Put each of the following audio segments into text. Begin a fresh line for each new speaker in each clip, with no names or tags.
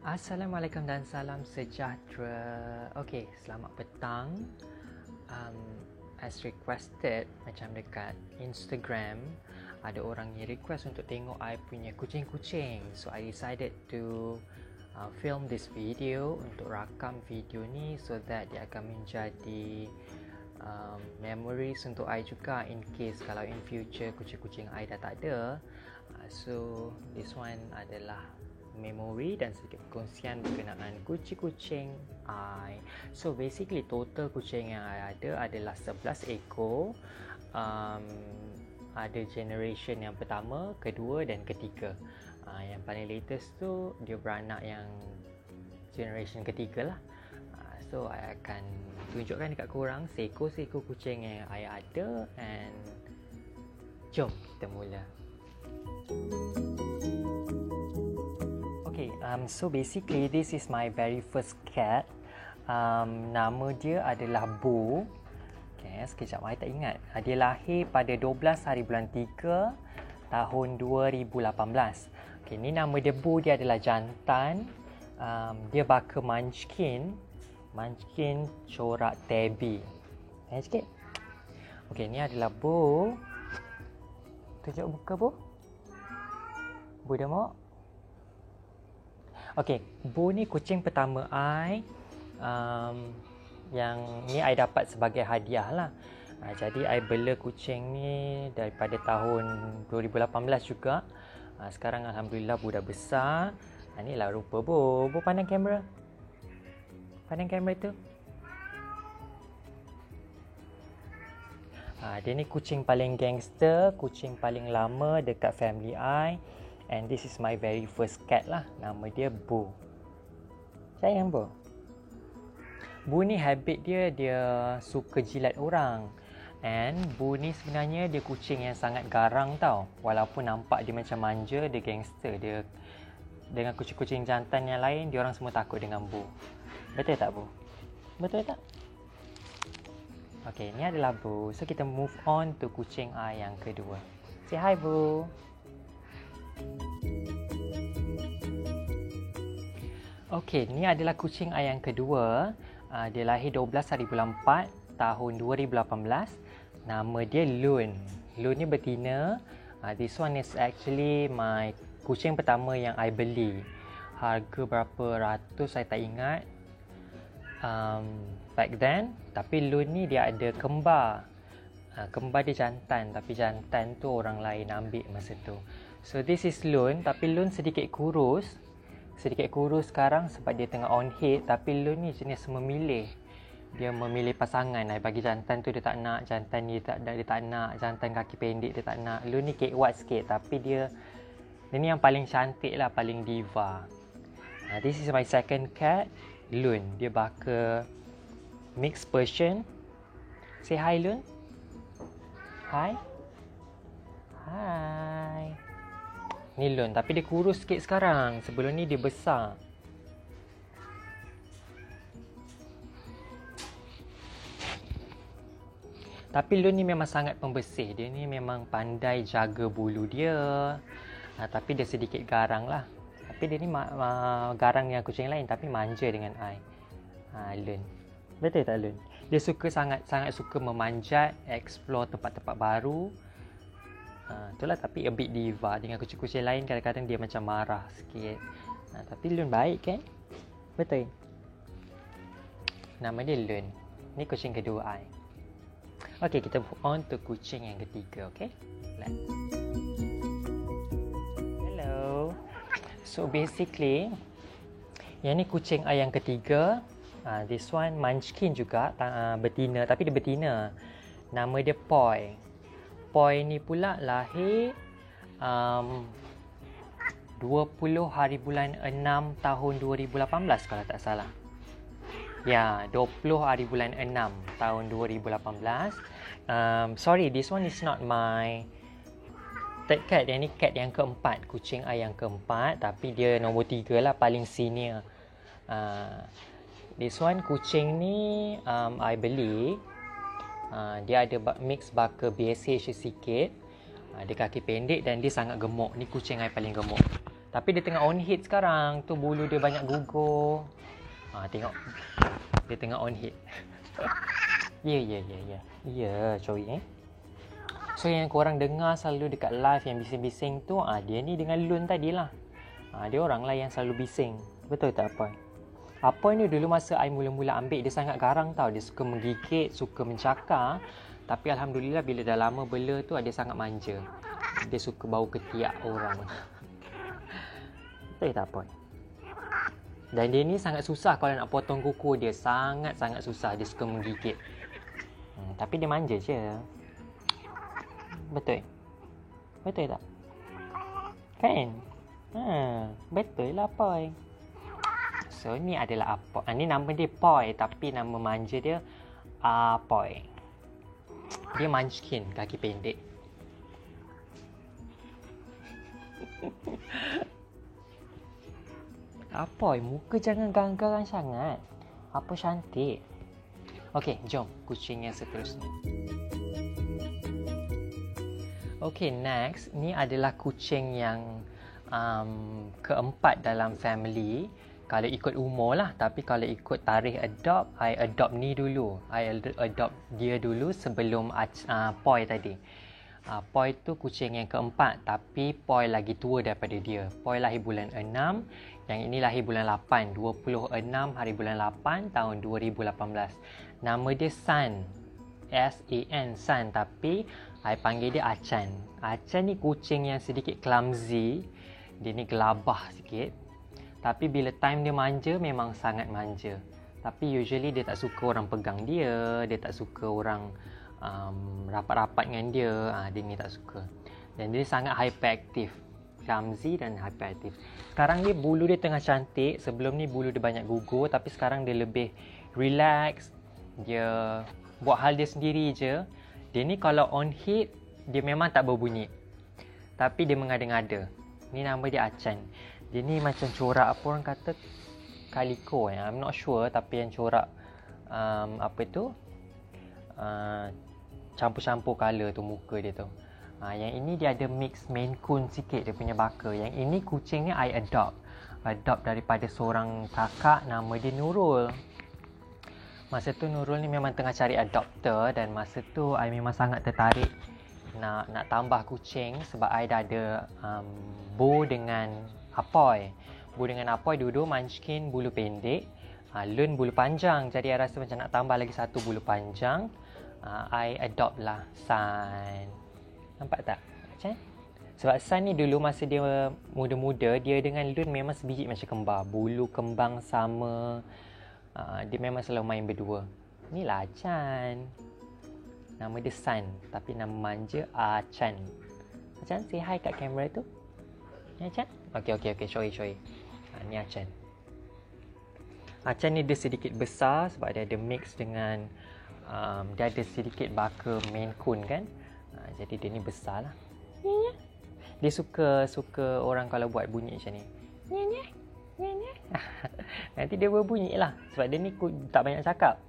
Assalamualaikum dan salam sejahtera. Okey, selamat petang. As requested, macam dekat Instagram, ada orang yang request untuk tengok I punya kucing-kucing. So I decided to film this video, untuk rakam video ni so that dia akan menjadi memories untuk I juga, in case kalau in future kucing-kucing I dah tak ada. So this one adalah memori dan sedikit perkongsian berkenaan kucing-kucing I. So basically total kucing yang I ada adalah 11 ekor. Ada generation yang pertama, kedua dan ketiga. Yang paling latest tu dia beranak yang generation ketiga lah. So I akan tunjukkan dekat korang seekor-seekor kucing yang I ada, and jom kita mula. Okay, so basically this is my very first cat. Nama dia adalah Bo. Okay, sekejap, saya tak ingat. Dia lahir pada 12 hari bulan 3 tahun 2018. Okay, ni nama dia Bo, dia adalah jantan. Dia baka Munchkin corak tabby. Sikit. Okay, ni adalah Bo. Tunjuk muka Bo. Bo dah mau? Okay, Bo ni kucing pertama I. Yang ni I dapat sebagai hadiah lah. Jadi I bela kucing ni daripada tahun 2018 juga. Sekarang Alhamdulillah Bo dah besar. Ni lah rupa Bo. Bo pandang kamera. Pandang kamera tu. Dia ni kucing paling gangster, kucing paling lama dekat family I. And this is my very first cat lah. Nama dia Bo. Sayang Bo. Bo ni habit dia suka jilat orang. And Bo ni sebenarnya dia kucing yang sangat garang tau. Walaupun nampak dia macam manja, dia gangster. Dia dengan kucing-kucing jantan yang lain, dia orang semua takut dengan Bo. Betul tak Bo? Betul tak? Okay, ni adalah Bo. So kita move on to kucing I yang kedua. Say hi Bo. Okey, ni adalah kucing I yang kedua. Dia lahir 12 hari bulan 4 tahun 2018. Nama dia Lun. Lun ni betina. This one is actually my kucing pertama yang I beli. Harga berapa ratus saya tak ingat. Back then. Tapi Lun ni dia ada kembar. Kembar dia jantan, tapi jantan tu orang lain ambil masa tu. So this is Lun, tapi Lun sedikit kurus. Sedikit kurus sekarang sebab dia tengah on head. Tapi Lun ni jenis memilih. Dia memilih pasangan. Bagi jantan tu dia tak nak, jantan ni dia tak nak, jantan kaki pendek dia tak nak. Lun ni kekuat sikit, tapi dia ni yang paling cantik lah, paling diva. This is my second cat, Lun. Dia baka mixed Persian. Say hi Lun. Hi. Hi. Ni Lun, tapi dia kurus sikit sekarang. Sebelum ni dia besar. Tapi Lun ni memang sangat pembersih. Dia ni memang pandai jaga bulu dia. Tapi dia sedikit garang lah. Tapi dia ni garang dengan kucing lain, tapi manja dengan I. Lun. Betul tak Lun? Dia sangat suka memanjat, explore tempat-tempat baru. Itulah, tapi a bit diva. Dengan kucing-kucing lain kadang-kadang dia macam marah sikit. Tapi Lun baik kan? Betul. Nama dia Lun. Ni kucing kedua I. Okay, kita move on to kucing yang ketiga. Okay, hello. So basically, yang ni kucing I yang ketiga. This one Munchkin juga, betina. Tapi dia betina. Nama dia Poi. Poi ni pula lahir 20 hari bulan 6 tahun 2018 kalau tak salah. Ya, 20 hari bulan 6 tahun 2018. Sorry, this one is not my third cat. Yang ni cat yang keempat, kucing I yang keempat. Tapi dia nombor 3 lah, paling senior. This one kucing ni I beli. Dia ada mix baka BSH sikit. Dia kaki pendek dan dia sangat gemuk. Ni kucing I paling gemuk. Tapi dia tengah on heat sekarang. Tu bulu dia banyak gugur. Tengok. Dia tengah on heat. Ya. Ya, Choi So yang korang dengar selalu dekat live yang bising-bising tu, dia ni dengan Lun tadilah. Dia orang lah yang selalu bising. Betul tak Apoy? Apoy ni dulu masa I mula-mula ambil, dia sangat garang tau. Dia suka menggigit, suka mencakar. Tapi Alhamdulillah bila dah lama bela tu, dia sangat manja. Dia suka bau ketiak orang. Betul tak Apoy? Dan dia ni sangat susah kalau nak potong kuku dia. Sangat-sangat susah. Dia suka menggigit. Tapi dia manja je. Betul? Betul tak? Kan? Betul lah Apoy. So ni adalah Apoy. Ni nama dia Poy. Tapi nama manja dia Apoy. Dia munchkin. Kaki pendek. Apoy, muka jangan garang-garang sangat. Apa cantik. Okey, jom kucing yang seterusnya. Okey, next. Ni adalah kucing yang keempat dalam family. Kalau ikut umur lah. Tapi kalau ikut tarikh adopt, I adopt ni dulu. I adopt dia dulu sebelum Poy tadi. Poy tu kucing yang keempat. Tapi Poy lagi tua daripada dia. Poy lahir bulan 6. Yang ini lahir bulan 8. 26 hari bulan 8 tahun 2018. Nama dia San. S-A-N. San. Tapi I panggil dia Achan. Achan ni kucing yang sedikit clumsy. Dia ni gelabah sikit. Tapi bila time dia manja, memang sangat manja. Tapi usually dia tak suka orang pegang dia. Dia tak suka orang rapat-rapat dengan dia. Dia ni tak suka. Dan dia sangat hyperactive. Clumsy dan hyperactive. Sekarang ni bulu dia tengah cantik. Sebelum ni bulu dia banyak gugur. Tapi sekarang dia lebih relax. Dia buat hal dia sendiri je. Dia ni kalau on heat, dia memang tak berbunyi. Tapi dia mengada-ngada. Ni nama dia Achan. Dia ni macam corak apa orang kata calico. I'm not sure. Tapi yang corak campur-campur colour tu muka dia tu. Yang ini dia ada mix Maine Coon sikit dia punya baka. Yang ini kucing ni I adopt. Adopt daripada seorang kakak nama dia Nurul. Masa tu Nurul ni memang tengah cari adopter. Dan masa tu I memang sangat tertarik nak tambah kucing. Sebab I dah ada Bo dengan Apoy. Bo dengan Apoy dua-dua munchkin bulu pendek. Lun bulu panjang. Jadi I rasa macam nak tambah lagi satu bulu panjang. I adopt lah San. Nampak tak? Macam? Sebab San ni dulu masa dia muda-muda, dia dengan Lun memang sebiji macam kembar. Bulu kembang sama. Dia memang selalu main berdua. Inilah Achan. Nama dia San. Tapi nama manja Achan. Achan, say hi kat kamera tu. Ni Achan? Okay. Show. Ni Achan. Achan ni dia sedikit besar sebab dia ada mix dengan dia ada sedikit baka Maine Coon kan. Jadi dia ni besar lah. Dia suka orang kalau buat bunyi macam ni. Nanti dia berbunyi lah. Sebab dia ni tak banyak cakap.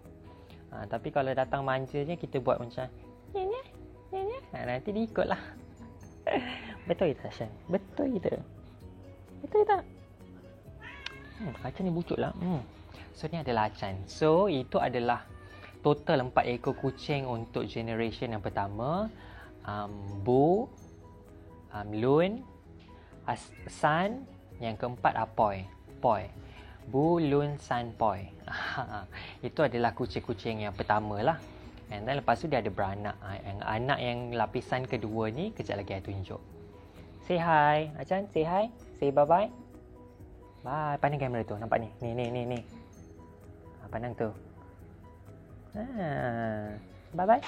Tapi kalau datang manjanya kita buat macam nanti dia ikut lah. Betul tak Shan? Betul tak? Achan ni bucut lah. So ni adalah Achan. So itu adalah total 4 ekor kucing untuk generation yang pertama. Bu, Lun, San, yang keempat Poy. Bu, Lun, San, Poy. Itu adalah kucing-kucing yang pertama lah. And then lepas tu dia ada beranak. Anak yang lapisan kedua ni kejap lagi saya tunjuk. Say hi. Achan, say hi. Say bye-bye. Bye. Pandang kamera tu. Nampak ni? Ni. Pandang tu. Bye-bye.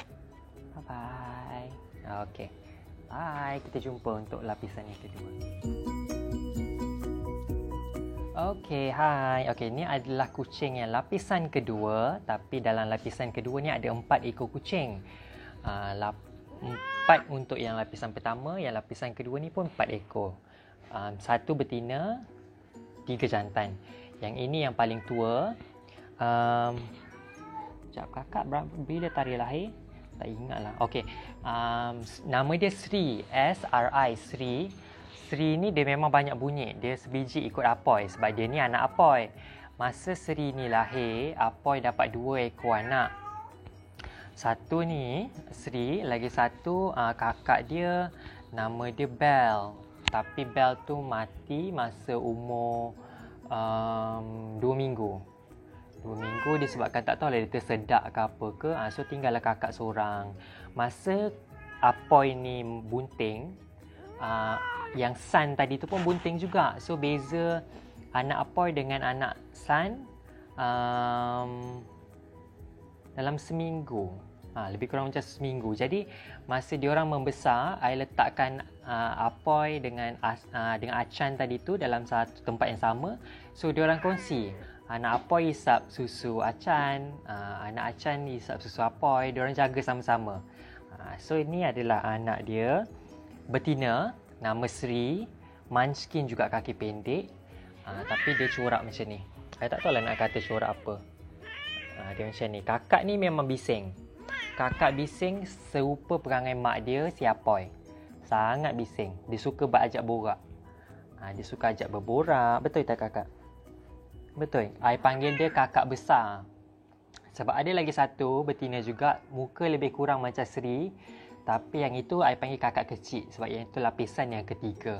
Bye-bye. Okay. Bye. Kita jumpa untuk lapisan yang kedua. Okay, hi. Okay, ni adalah kucing yang lapisan kedua. Tapi dalam lapisan kedua ni ada 4 ekor kucing. 4 untuk yang lapisan pertama. Yang lapisan kedua ni pun 4 ekor. 1 betina, 3 jantan. Yang ini yang paling tua. Sekejap, kakak bila tarikh lahir? Tak ingat lah. Okay. Nama dia Sri. S-R-I. Sri. Sri ni dia memang banyak bunyi. Dia sebiji ikut Apoy sebab dia ni anak Apoy. Masa Sri ni lahir, Apoy dapat 2 ekor anak. Satu ni Sri, lagi satu kakak dia nama dia Bell. Tapi Bell tu mati masa umur 2 minggu. 2 minggu disebabkan tak tahu lah dia tersedak ke apa ke. So tinggallah kakak seorang. Masa Apoy ni bunting, yang San tadi tu pun bunting juga. So beza anak Apoy dengan anak San dalam seminggu. Lebih kurang macam seminggu. Jadi masa diorang membesar, I letakkan Apoy dengan Achan tadi tu dalam satu tempat yang sama. So diorang kongsi. Anak Apoy isap susu Achan, anak Achan isap susu Apoy. Diorang jaga sama-sama. So ini adalah anak dia betina, nama Sri. Munchkin juga kaki pendek. Tapi dia corak macam ni. I tak tahu lah nak kata corak apa. Dia macam ni. Kakak ni memang bising. Kakak bising serupa perangai mak dia si Apoy. Sangat bising. Dia suka ajak borak. Dia suka ajak berborak. Betul tak kakak? Betul. I panggil dia kakak besar. Sebab ada lagi satu betina juga. Muka lebih kurang macam Sri. Tapi yang itu I panggil kakak kecil. Sebab yang itu lapisan yang ketiga.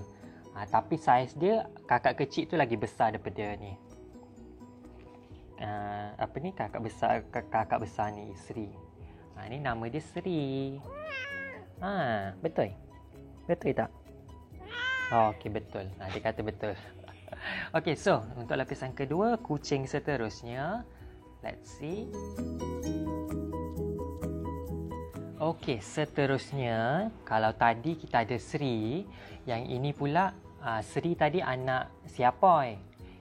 Tapi saiz dia kakak kecil tu lagi besar daripada ni. Kakak besar ni Sri. Ni nama dia Sri. Betul. Betul tak? Okey, betul. Dia kata betul. Okey, so untuk lapisan kedua, kucing seterusnya. Let's see. Okey, seterusnya kalau tadi kita ada Sri, yang ini pula Sri tadi anak si Apoy.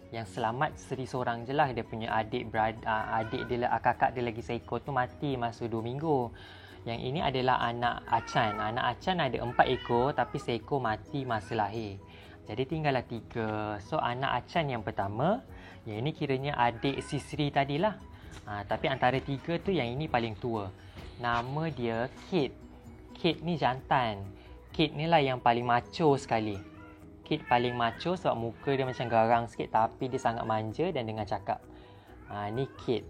Yang selamat Sri seorang je lah. Dia punya adik dia, kakak dia lagi seekor tu mati masa 2 minggu. Yang ini adalah anak Achan. Anak Achan ada 4 ekor tapi seekor mati masa lahir. Jadi tinggallah 3. So anak Achan yang pertama, yang ini kiranya adik si Sri tadilah. Tapi antara 3 tu yang ini paling tua. Nama dia Kit. Kit ni jantan. Kit ni lah yang paling macho sekali. Kit paling macho sebab muka dia macam garang sikit tapi dia sangat manja dan dengar cakap. Ni Kit.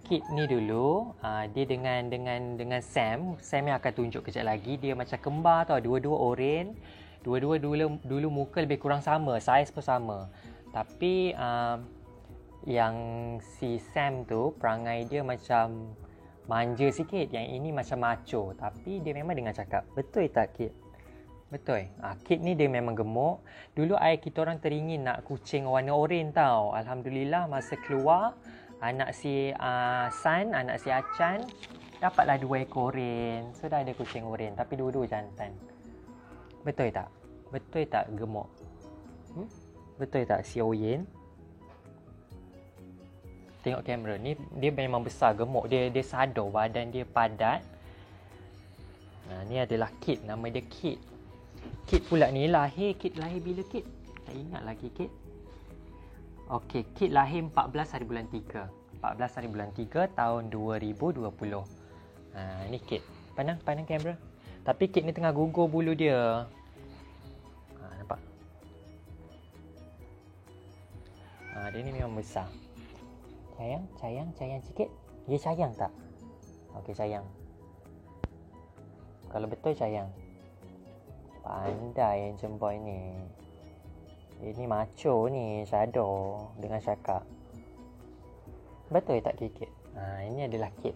Kit ni dulu dia dengan Sam. Sam yang akan tunjuk kejap lagi. Dia macam kembar tau. Dua-dua oren. Dua-dua dulu muka lebih kurang sama. Saiz pun sama. Tapi yang si Sam tu perangai dia macam manja sikit. Yang ini macam macho. Tapi dia memang dengar cakap. Betul tak Kit? Betul. Kit ni dia memang gemuk. Dulu kita orang teringin nak kucing warna oren tau. Alhamdulillah masa keluar anak si San, anak si Achan dapatlah 2 ekor oren. So dah ada kucing oren tapi dua-dua jantan. Betul tak? Betul tak gemuk? Betul tak si Oyen? Tengok kamera ni, dia memang besar gemuk. Dia sadar badan dia padat. Ni adalah Kit, nama dia Kit. Kit pula ni Kit lahir bila Kit? Tak ingat lagi Kit. Okey, Kit lahir 14 hari bulan 3. 14 hari bulan 3 tahun 2020. Ni Kit. Pandang kamera. Tapi Kit ni tengah gugur bulu dia. Nampak? Dia ni memang besar. Sayang sikit. Dia sayang tak? Okey, sayang. Kalau betul sayang. Pandai Encik Boy ni. Ini macho ni, shadow dengan cakap. Betul tak Kit? Ini adalah Kit.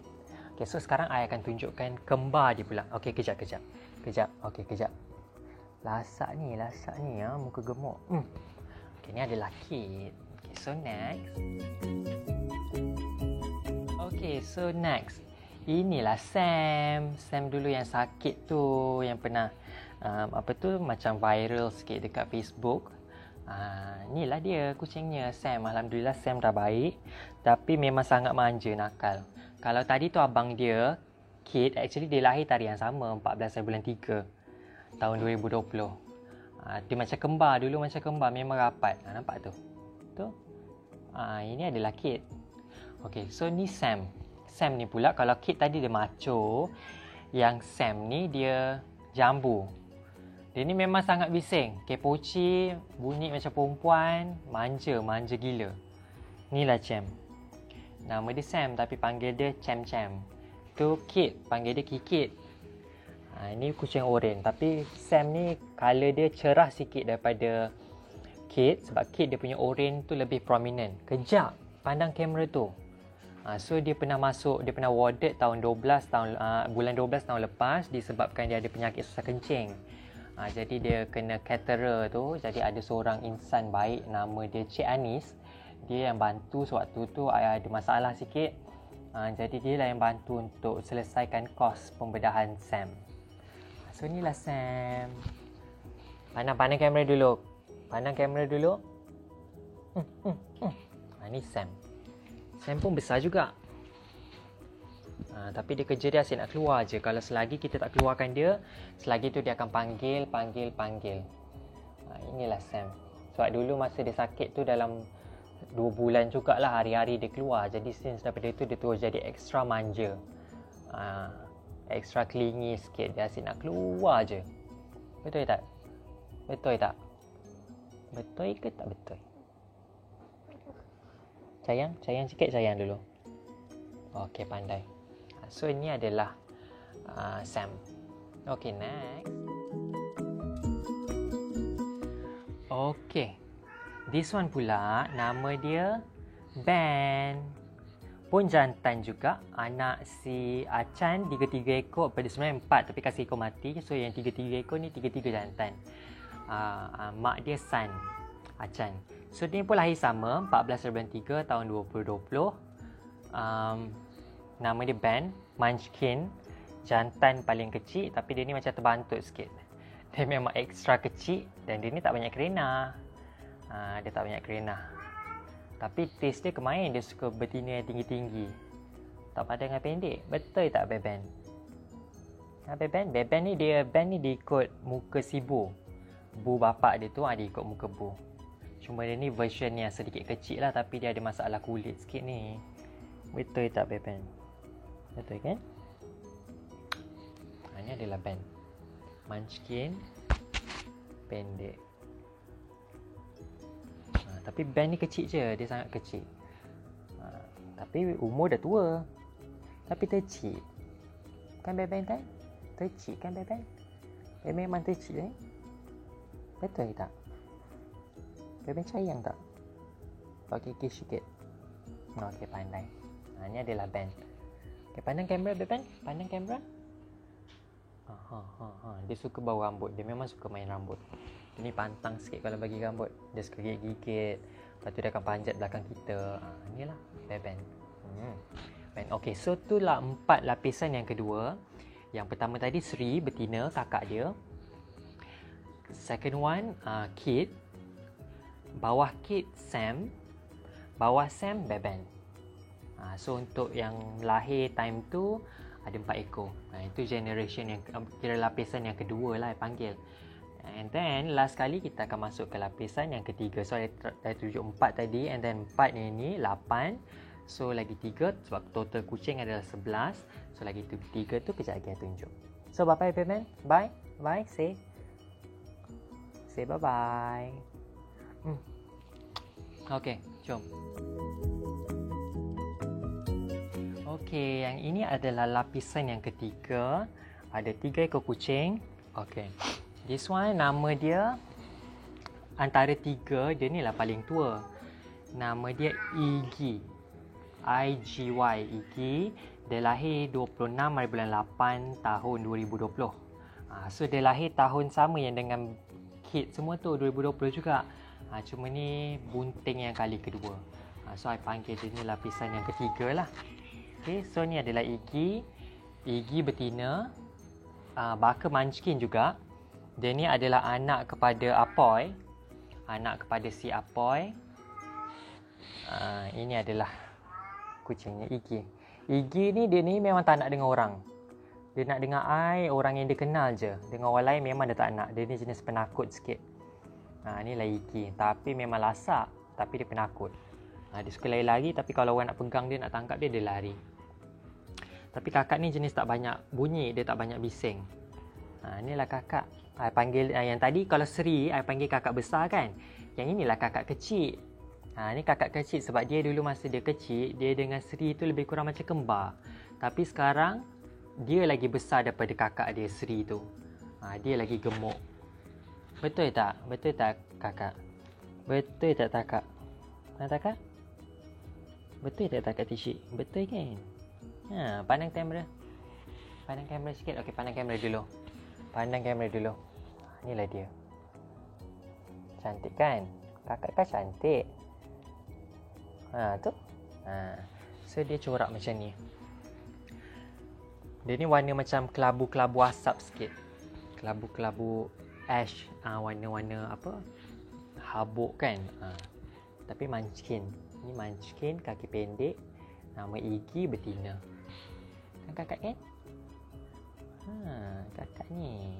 Okay, so sekarang I akan tunjukkan kembar dia pula. Okay, kejap. Okay, kejap. Lasak ni muka gemuk. Okay, ni adalah Kit. Okay, so next. Okay, so next. Inilah Sam. Sam dulu yang sakit tu, yang pernah macam viral sikit dekat Facebook. Inilah dia kucingnya Sam. Alhamdulillah Sam dah baik. Tapi memang sangat manja, nakal. Kalau tadi tu abang dia Kit, actually dia lahir tarikh yang sama, 14 bulan 3 tahun 2020. Dia macam kembar. Dulu macam kembar, memang rapat. Nampak tu? Ini adalah Kit. Okay, so ni Sam. Sam ni pula, kalau Kit tadi dia macho, yang Sam ni dia jambu. Dia ni memang sangat bising. Kepoci, bunyi macam perempuan, manja gila. Inilah Cem. Nama dia Sam tapi panggil dia Cem. Tu Kit, panggil dia Kikit. Ini kucing oren. Tapi Sam ni colour dia cerah sikit daripada Kit. Sebab Kit dia punya oren tu lebih prominent. Kejap pandang kamera tu. So dia pernah warded tahun 12 bulan 12 tahun lepas disebabkan dia ada penyakit susah kencing. Jadi dia kena caterer tu. Jadi ada seorang insan baik nama dia Cik Anis. Dia yang bantu sewaktu tu ada masalah sikit. Jadi dia lah yang bantu untuk selesaikan kos pembedahan Sam. So inilah Sam. Pandang kamera dulu. Ni Sam. Sam pun besar juga. Tapi dia kerja dia asyik nak keluar je. Kalau selagi kita tak keluarkan dia, selagi tu dia akan panggil. Inilah Sam. Sebab dulu masa dia sakit tu dalam 2 bulan jugalah hari-hari dia keluar. Jadi since daripada tu dia terus jadi extra manja. Extra clingy sikit. Dia asyik nak keluar je. Betul tak? Betul ke tak betul? Sayang sikit dulu. Okey, pandai. So ini adalah Sam. Okay, next. Okay, this one pula nama dia Ben. Pun jantan juga. Anak si Achan 3 ekor. Pada sebenarnya 4 tapi kasih ekor mati. So yang 3 ekor ni 3 jantan. Mak dia San Achan. So dia pun lahir sama 14 bulan 3 tahun 2020. Nama dia Ben, Munchkin. Jantan paling kecil tapi dia ni macam terbantut sikit. Dia memang ekstra kecil dan dia ni tak banyak kerena. Tapi taste dia kemain, dia suka betina yang tinggi-tinggi. Tak pandang yang pendek. Betul tak Beben? Beben ni dia ikut muka si Bu. Bu bapak dia tu dia ikut muka Bu. Cuma dia ni version yang sedikit kecil lah tapi dia ada masalah kulit sikit ni. Betul tak Beben? Betul kan? Ini adalah Ben. Munchkin pendek. Tapi Ben ni kecil je, dia sangat kecil. Tapi umur dah tua. Tapi tercik. Kan Beben kan? Tercik kan Beben? Beben memang tercik Betul tak? Beben sayang tak? Okey, kiss sikit. Okey, pandai. Ini adalah Ben. Okey, pandang kamera Beben. Pandang kamera. Dia suka bau rambut. Dia memang suka main rambut. Dia ni pantang sikit kalau bagi rambut. Dia suka gigit-gigit. Lepas tu dia akan panjat belakang kita. Inilah Ben. Ben. Okay, so itulah 4 lapisan yang kedua. Yang pertama tadi Sri, betina, kakak dia. Second one, Kit. Bawah Kit, Sam. Bawah Sam, Beben. So untuk yang lahir time tu ada 4 ekor. Itu generation yang kira lapisan yang kedua lah panggil. And then last kali kita akan masuk ke lapisan yang ketiga. So ada tunjuk 4 tadi. And then 4 ni 8. So lagi 3 sebab total kucing adalah 11. So lagi 3 tu kejap lagi tunjuk. So bye-bye Beben. Bye. Bye. Say bye-bye. Okay, jom. Okay, yang ini adalah lapisan yang ketiga. Ada 3 ekor kucing. Okay. This one nama dia antara 3, dia ni lah paling tua. Nama dia Iggy. I-G-Y, Iggy. Dia lahir 26 hari bulan 8 tahun 2020. So dia lahir tahun sama yang dengan Kit semua tu, 2020 juga. Cuma ni bunting yang kali kedua. So I panggil dia ni lapisan yang ketiga lah. Okay, so ni adalah Iggy. Iggy betina. Baka Munchkin juga. Dia ni adalah anak kepada Apoy. Anak kepada si Apoy. Ini adalah kucingnya Iggy. Iggy ni dia ni memang tak nak dengan orang. Dia nak dengan orang yang dia kenal je. Dengan orang lain memang dia tak nak. Dia ni jenis penakut sikit. Inilah Iggy. Tapi memang lasak. Tapi dia penakut. Dia suka lari-lari. Tapi kalau orang nak pegang dia, nak tangkap dia, dia lari. Tapi kakak ni jenis tak banyak bunyi. Dia tak banyak bising. Inilah kakak. I panggil yang tadi kalau Sri, I panggil kakak besar kan. Yang inilah kakak kecil. Ni kakak kecil sebab dia dulu masa dia kecil, dia dengan Sri tu lebih kurang macam kembar. Tapi sekarang dia lagi besar daripada kakak dia Sri tu. Dia lagi gemuk. Betul tak? Betul tak kakak? Betul tak kakak? Kakak? Betul tak kakak Tisyik? Betul kan? Pandang kamera. Pandang kamera sikit. Okey, pandang kamera dulu. Pandang kamera dulu. Inilah dia. Cantik kan? Kakak kan cantik. Tu. So dia corak macam ni. Dia ni warna macam kelabu-kelabu asap sikit. Kelabu-kelabu ash. Warna-warna apa? Habuk kan? Tapi munchkin. Ni munchkin, kaki pendek. Nama Iggy betina. Kan kakak kan? Kakak ni.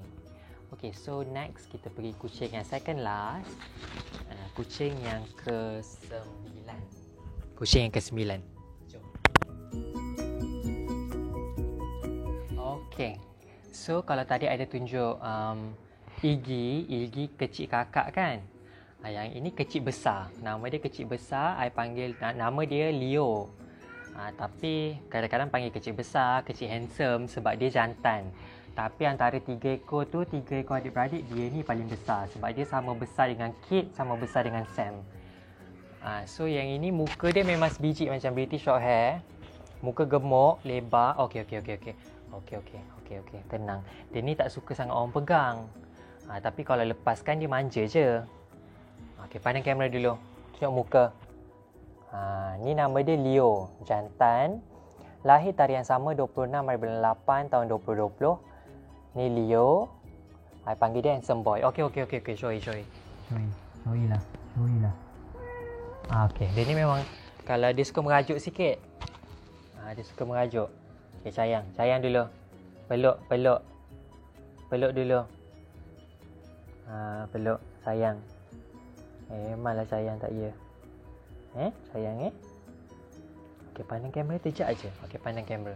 Okay, so next kita pergi kucing yang second last. Kucing yang ke-9. Kucing yang ke-9. Jom. Okay. So kalau tadi ada tunjuk Iggy kecil kakak kan? Yang ini kecil besar. Nama dia kecil besar. I panggil nama dia Leo. Tapi kadang-kadang panggil kecil besar, kecil handsome sebab dia jantan. Tapi antara 3 ekor tu, 3 ekor adik-beradik, dia ni paling besar sebab dia sama besar dengan Kate, sama besar dengan Sam. So yang ini muka dia memang sebiji macam British Shorthair. Muka gemuk, lebar. Okey. Tenang. Dia ni tak suka sangat orang pegang. Tapi kalau lepaskan dia manja je. Okey, pandang kamera dulu. Tunjuk muka. Ni nama dia Leo, jantan. Lahir tarikh yang sama 26 hari bulan 8 tahun 2020. Ni Leo. I panggil dia handsome boy. Okey. Show lah. Okey, dia ni memang kalau dia suka merajuk sikit. Dia suka merajuk. Okey, sayang dulu. Peluk dulu. Peluk, sayang. Malah sayang tak ya. Sayang Okey, pandang kamera sekejap aje. Okey, pandang kamera.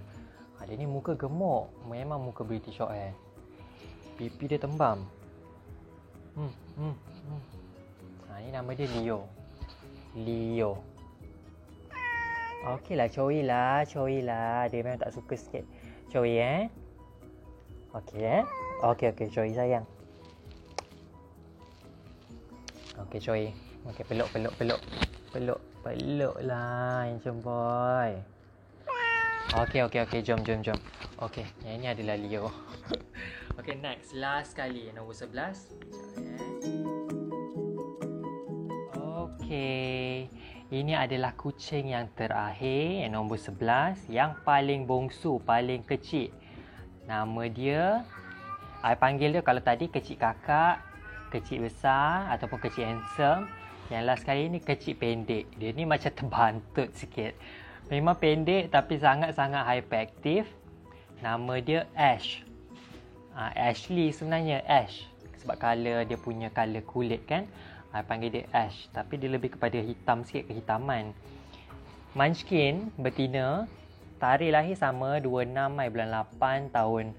Dia ni muka gemuk. Memang muka British Shorthair. Pipi dia tembam. Ni nama dia Leo. Okeylah, Choi lah. Dia memang tak suka sikit. Choi Okey Okey, Choi sayang. Okey, Choi. Okey, peluk lah handsome boy. Okey, jom. Okey, yang ini adalah Leo. Okey, next, last kali nombor 11. Okey. Ini adalah kucing yang terakhir, yang nombor 11, yang paling bongsu, paling kecil. Nama dia, I panggil dia kalau tadi kecil kakak, kecil besar ataupun kecil handsome. Yang last kali ni kecil pendek. Dia ni macam terbantut sikit. Memang pendek tapi sangat-sangat hyperactive. Nama dia Ash. Ashley sebenarnya Ash. Sebab color dia punya color kulit kan. I panggil dia Ash. Tapi dia lebih kepada hitam sikit, kehitaman. Munchkin betina. Tarikh lahir sama 26 Mei bulan 8 tahun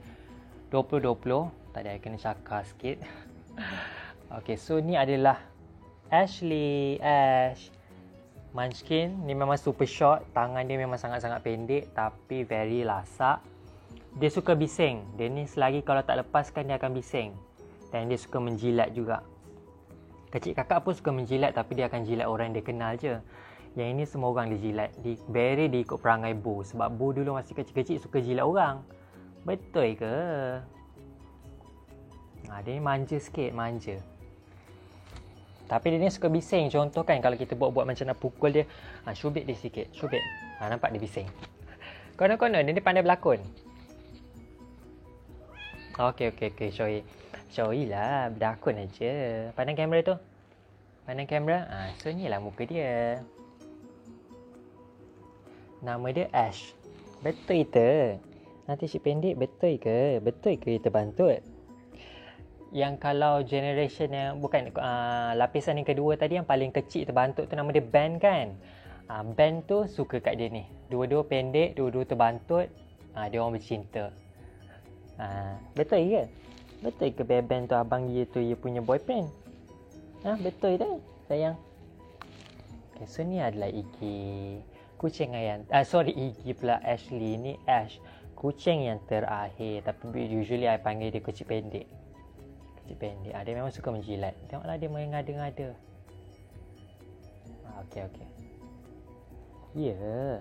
2020. Tadi I kena cakar sikit. Okay, so ni adalah Ash. Munchkin ni memang super short. Tangan dia memang sangat-sangat pendek tapi very lasak. Dia suka bising. Dia ni selagi kalau tak lepaskan dia akan bising. Dan dia suka menjilat juga. Kecil kakak pun suka menjilat tapi dia akan jilat orang yang dia kenal je. Yang ini semua orang dia jilat. Dia ikut perangai Bo. Sebab Bo dulu masih kecil-kecil suka jilat orang. Betul ke? Dia ni manja sikit, manja. Tapi dia ni suka bising. Contoh kan kalau kita buat macam nak pukul dia. Syubit dia sikit. Syubit. Nampak dia bising. Konon-konon dia ni pandai berlakon. Okey. Showy lah. Berlakon aja. Pandang kamera tu. Pandang kamera. So ni lah muka dia. Nama dia Ash. Betul ke? Nanti si pendek betul ke? Betul ke terbantut? Yang kalau generation yang bukan lapisan yang kedua tadi yang paling kecil terbantut tu nama dia Ben kan. Ben tu suka kat dia ni. Dua-dua pendek, dua-dua terbantut. Dia orang bercinta. Betul ke? Betul ke Beben tu abang dia tu dia punya boyfriend? Betul tak sayang? Okay, so ni adalah Iggy. Kucing yang Iggy pula, Ashley. Ni Ash, kucing yang terakhir. Tapi usually I panggil dia kecil pendek. Kecil pendek. Dia memang suka menjilat. Tengoklah dia main ngada-ngada. Okay. Ya.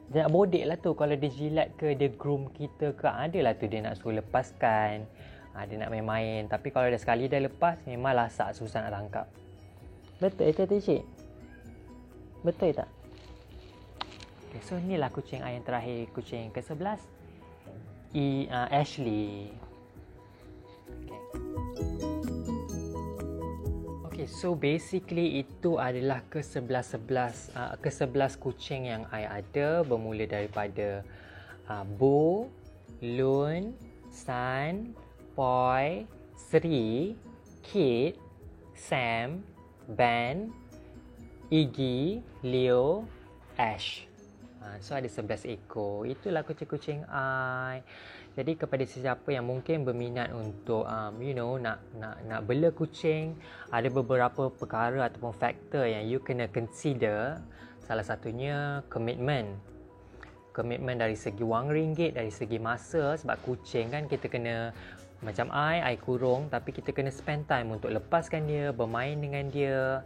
Dia nak bodek lah tu. Kalau dia jilat ke, dia groom kita ke, adalah tu dia nak suruh lepaskan. Dia nak main-main. Tapi kalau dah sekali dah lepas, memang lasak, susah nak tangkap. Betul tak cik? Betul tak? Okay, so inilah kucing I yang terakhir. Kucing ke-11, Ashley. Okay, so basically itu adalah ke-11 kucing yang I ada, bermula daripada Bo, Lun, San, Poi, Sri, Kit, Sam, Ben, Iggy, Leo, Ash. So ada 11 ekor. Itulah kucing-kucing I. Jadi kepada sesiapa yang mungkin berminat untuk nak bela kucing, ada beberapa perkara ataupun faktor yang you kena consider. Salah satunya komitmen dari segi wang ringgit, dari segi masa. Sebab kucing kan kita kena, macam I kurung, tapi kita kena spend time untuk lepaskan dia, bermain dengan dia.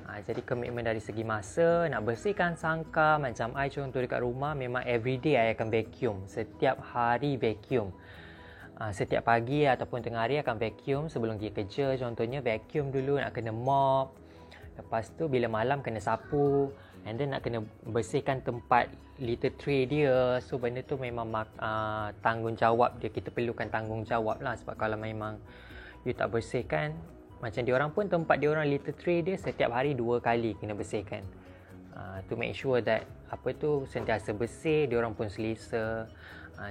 Jadi komitmen dari segi masa, nak bersihkan sangkar. Macam I contoh dekat rumah, memang everyday I akan vacuum. Setiap hari vacuum. Setiap pagi ataupun tengah hari akan vacuum sebelum pergi kerja. Contohnya vacuum dulu, nak kena mop. Lepas tu bila malam kena sapu. And then nak kena bersihkan tempat litter tray dia. So benda tu memang tanggungjawab dia. Kita perlukan tanggungjawab lah. Sebab kalau memang you tak bersihkan, macam diorang pun tempat diorang litter tray dia setiap hari 2 kali kena bersihkan. To make sure that sentiasa bersih, diorang pun selesa.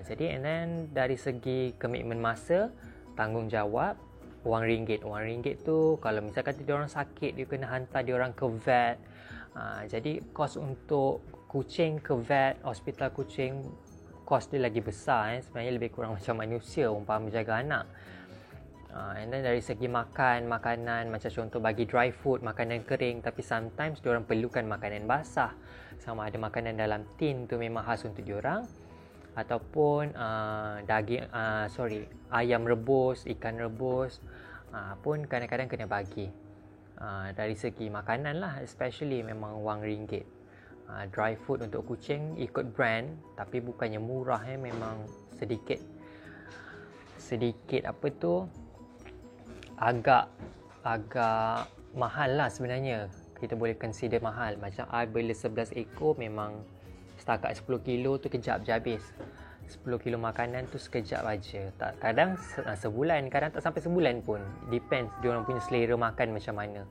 Jadi and then dari segi komitmen masa, tanggungjawab, wang ringgit. Wang ringgit tu kalau misalkan diorang sakit, you kena hantar diorang ke vet. Jadi kos untuk kucing ke vet, hospital kucing, kos dia lagi besar. Sebenarnya lebih kurang macam manusia, umpama menjaga anak. And then dari segi makanan, macam contoh bagi dry food, makanan kering. Tapi sometimes diorang perlukan makanan basah. Sama ada makanan dalam tin tu memang khas untuk diorang, ataupun ayam rebus, ikan rebus pun kadang-kadang kena bagi. Dari segi makanan lah, especially memang wang ringgit. Dry food untuk kucing ikut brand, tapi bukannya murah, memang sedikit agak mahal lah sebenarnya. Kita boleh consider mahal. Macam I beli 11 ekor, memang setakat 10 kilo tu kejap je habis. 10 kilo makanan tu sekejap aja. Kadang sebulan, kadang tak sampai sebulan pun. Depends diorang punya selera makan macam mana.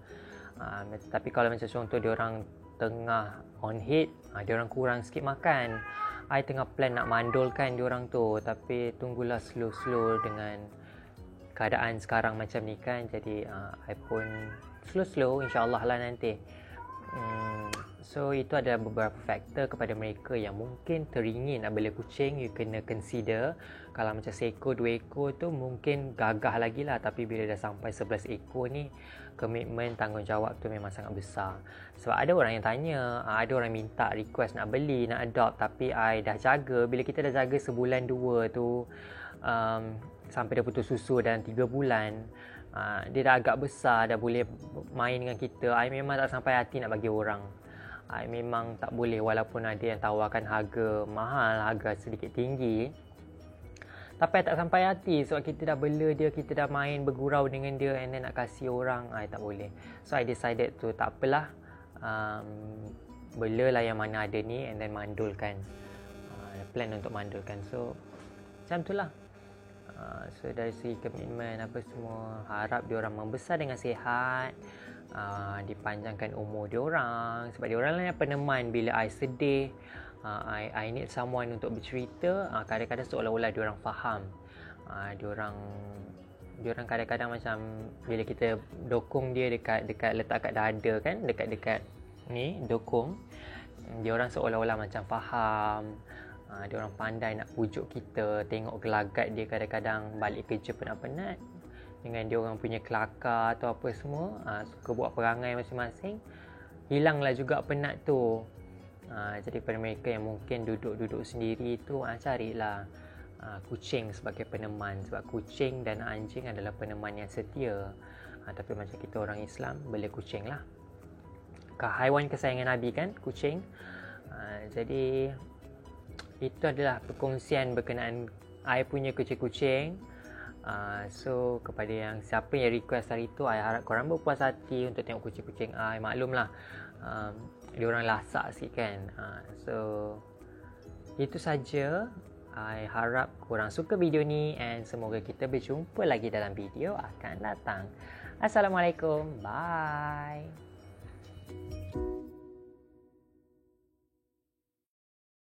Tapi kalau macam contoh diorang tengah on heat, diorang kurang sikit makan. I tengah plan nak mandulkan diorang tu, tapi tunggulah slow-slow dengan keadaan sekarang macam ni kan. Jadi I pun slow-slow insyaAllah lah nanti. So itu ada beberapa faktor kepada mereka yang mungkin teringin nak bela kucing. You kena consider. Kalau macam seekor, 2 ekor tu mungkin gagah lagi lah. Tapi bila dah sampai 11 ekor ni, komitmen, tanggungjawab tu memang sangat besar. Sebab ada orang yang tanya, ada orang minta request nak beli, nak adopt. Tapi I dah jaga. Bila kita dah jaga sebulan 2 tu, sampai dia putus susu dalam 3 bulan, dia dah agak besar, dah boleh main dengan kita. I memang tak sampai hati nak bagi orang. I memang tak boleh, walaupun ada yang tawarkan harga mahal, harga sedikit tinggi, tapi I tak sampai hati. Sebab kita dah bela dia, kita dah main bergurau dengan dia, and then nak kasih orang, I tak boleh. So I decided tu tak apalah, belalah yang mana ada ni, and then mandulkan. Plan untuk mandulkan. So macam tu lah. So dari segi komitmen apa semua, harap diorang membesar dengan sihat, dipanjangkan umur diorang. Sebab diorang lah yang peneman bila I sedih, I need someone untuk bercerita. Kadang-kadang seolah-olah diorang faham. Diorang kadang-kadang macam bila kita dokong dia dekat letak kat dada kan, dekat ni dokong, diorang seolah-olah macam faham. Dia orang pandai nak pujuk kita. Tengok gelagat dia kadang-kadang balik kerja penat-penat dengan dia orang punya kelakar atau apa semua, suka buat perangai masing-masing. Hilanglah juga penat tu. Jadi pada mereka yang mungkin duduk-duduk sendiri tu, carilah kucing sebagai peneman. Sebab kucing dan anjing adalah peneman yang setia. Tapi macam kita orang Islam, bela kucing lah. Haiwan kesayangan Nabi kan, kucing. Jadi itu adalah perkongsian berkenaan I punya kucing-kucing. So kepada yang siapa yang request hari tu, I harap korang berpuas hati untuk tengok kucing-kucing I. Maklumlah, dia orang lasak sikit kan. So itu saja. I harap korang suka video ni, and semoga kita berjumpa lagi dalam video akan datang. Assalamualaikum. Bye.